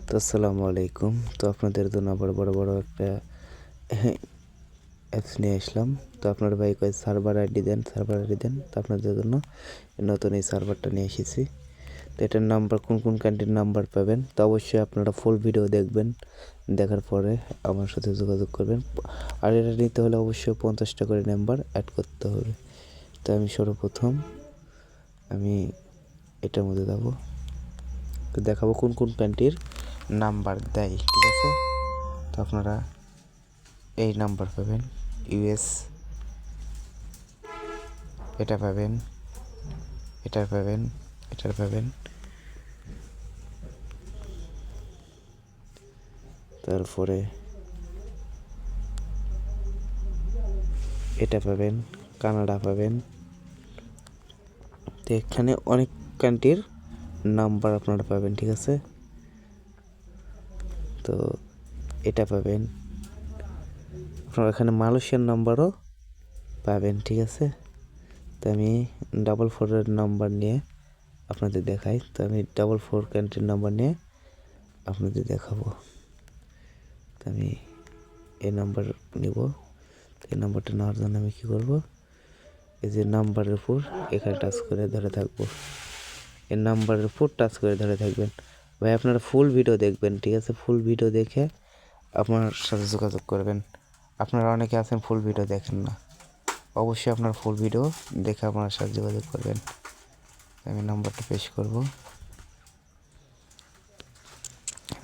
তো আসসালামু আলাইকুম। তো আপনাদের জন্য আবার বড় একটা অ্যাপস নিয়ে আসলাম। তো আপনার ভাই কয় সার্ভার আইডি দেন। তো আপনাদের জন্য নতুন এই সার্ভারটা নিয়ে এসেছি। তো এটার নাম্বার কোন কান্ট্রির নাম্বার পাবেন, তো অবশ্যই আপনারা ফুল ভিডিও দেখবেন। দেখার পরে আমার সাথে যোগাযোগ করবেন। আর এটা নিতে হলে অবশ্যই 50টা করে নাম্বার অ্যাড করতে হবে। তো আমি সর্বপ্রথম এটার মধ্যে যাবো, তো দেখাবো কোন কান্ট্রির নাম্বার দেয়, ঠিক আছে। তো আপনারা এই নাম্বার পাবেন, ইউএস, এটা পাবেন, এটার পাবেন, তারপরে এটা পাবেন, কানাডা পাবেন। তো এখানে অনেক কান্ট্রির নাম্বার আপনারা পাবেন, ঠিক আছে। তো এটা পাবেন, আপনারা এখানে মালয়েশিয়ার নাম্বারও পাবেন, ঠিক আছে। তো আমি 444 নাম্বার নিয়ে আপনাদের দেখাই। তো আমি 44 কান্ট্রির নাম্বার নিয়ে আপনাদের দেখাবো। তো আমি এই নাম্বার নিব। এই নাম্বারটা নেওয়ার জন্য আমি কী করব, এই যে নাম্বারের উপর এখানে টাচ করে ধরে থাকবো। এই নাম্বারের উপর টাচ করে ধরে থাকবেন। ভাই আপনারা ফুল ভিডিও দেখবেন, ঠিক আছে। ফুল ভিডিও দেখে আপনার সাথে যোগাযোগ করবেন। আপনারা অনেকে আছেন ফুল ভিডিও দেখেন না, অবশ্যই আপনার ফুল ভিডিও দেখে আপনার সাথে যোগাযোগ করবেন। আমি নাম্বারটা পেশ করব,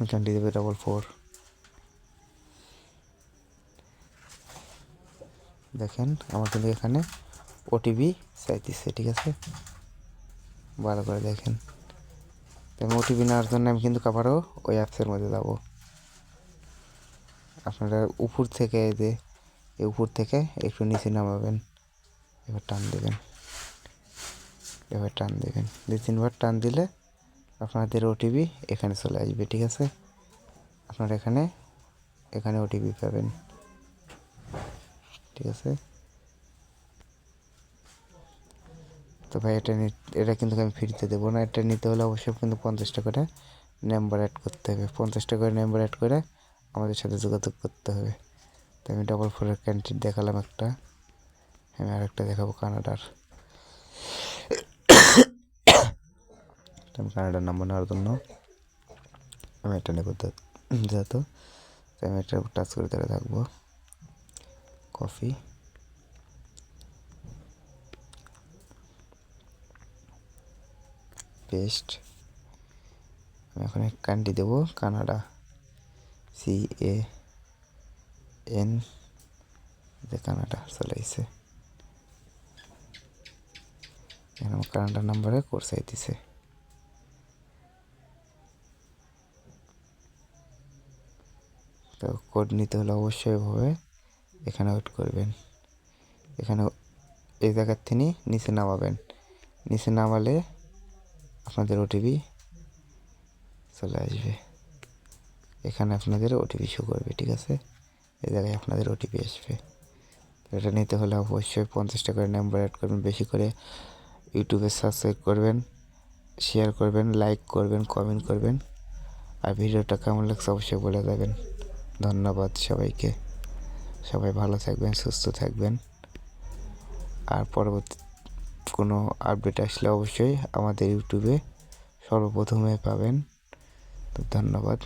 এখানটি দেবে 44। দেখেন আমার কিন্তু এখানে ওটিপি চাইতেছে, ঠিক আছে। ভালো করে দেখেন। তো আমি ওটিপি নেওয়ার জন্য আমি কিন্তু আবারও ওই অ্যাপসের মধ্যে যাব। আপনারা উপর থেকে উপর থেকে একটু নিচে নামাবেন, এবার টান দেবেন, 2-3বার টান দিলে আপনাদের ওটিপি এখানে চলে আসবে, ঠিক আছে। আপনারা এখানে ওটিপি পাবেন, ঠিক আছে। তো ভাই এটা কিন্তু আমি ফ্রিতে দেবো না। এটা নিতে হলে অবশ্যই কিন্তু 50টা করে নাম্বার অ্যাড করতে হবে। 50টা করে নাম্বার অ্যাড করে আমাদের সাথে যোগাযোগ করতে হবে। তো আমি 44 কান্ট্রি দেখালাম একটা, আমি আরেকটা দেখাবো কানাডার। আমি কানাডার নাম্বার নেওয়ার জন্য আমি এটা নেব, যেহেতু আমি এটা টাচ করে ধরে থাকবো। Copy, paste. আমি এখন এক কান্ট্রি দেবো কানাডা, CAN, কানাডা চলে এসেছে। এখানে আমার কানাডার নাম্বারে কোড চাইতেছে। তো কোড নিতে হলে অবশ্যই এভাবে এখানে ওয়েট করবেন। এখানে এই জায়গার থেকে নিচে নামাবেন। নিচে নামালে আপনাদের ওটিপি চলে আসবে। এখানে আপনাদের ওটিপি শো করবে, ঠিক আছে। এই জায়গায় আপনাদের ওটিপি আসবে। এটা নিতে হলে অবশ্যই 50টা করে নাম্বার অ্যাড করবেন। বেশি করে ইউটিউবে সাবস্ক্রাইব করবেন, শেয়ার করবেন, লাইক করবেন, কমেন্ট করবেন। আর ভিডিওটা কেমন লাগছে অবশ্যই বলে দেবেন। ধন্যবাদ সবাইকে। সবাই ভালো থাকবেন, সুস্থ থাকবেন। আর পরবর্তী কোনো আপডেট আসলে অবশ্যই আমাদের ইউটিউবে সর্বপ্রথমে পাবেন। তো ধন্যবাদ।